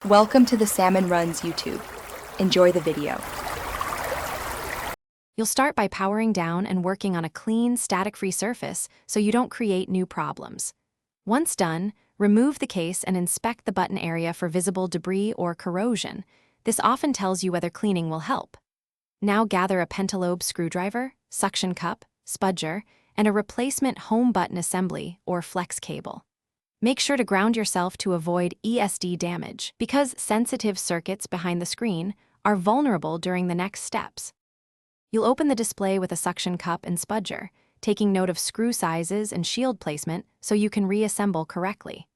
Welcome to the Salmon Runs YouTube. Enjoy the video. You'll start by powering down and working on a clean, static-free surface so you don't create new problems. Once done, remove the case and inspect the button area for visible debris or corrosion. This often tells you whether cleaning will help. Now gather a pentalobe screwdriver, suction cup, spudger, and a replacement home button assembly or flex cable. Make sure to ground yourself to avoid ESD damage because sensitive circuits behind the screen are vulnerable during the next steps. You'll open the display with a suction cup and spudger, taking note of screw sizes and shield placement so you can reassemble correctly.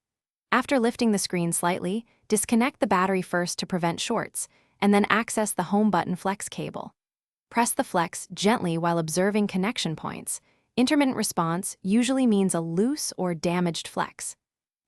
After lifting the screen slightly, disconnect the battery first to prevent shorts, and then access the home button flex cable. Press the flex gently while observing connection points. Intermittent response usually means a loose or damaged flex.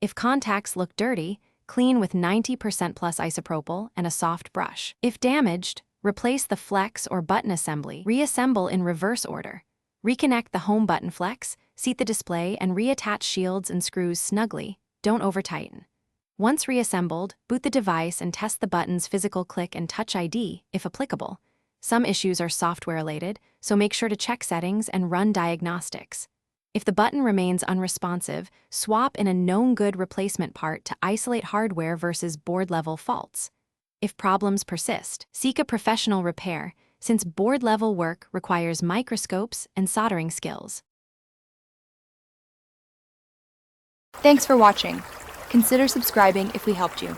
If contacts look dirty, clean with 90% plus isopropyl and a soft brush. If damaged, replace the flex or button assembly. Reassemble in reverse order. Reconnect the home button flex, seat the display, and reattach shields and screws snugly. Don't over-tighten. Once reassembled, boot the device and test the button's physical click and touch ID, if applicable. Some issues are software-related, so make sure to check settings and run diagnostics. If the button remains unresponsive, swap in a known good replacement part to isolate hardware versus board-level faults. If problems persist, seek a professional repair, since board-level work requires microscopes and soldering skills. Thanks for watching. Consider subscribing if we helped you.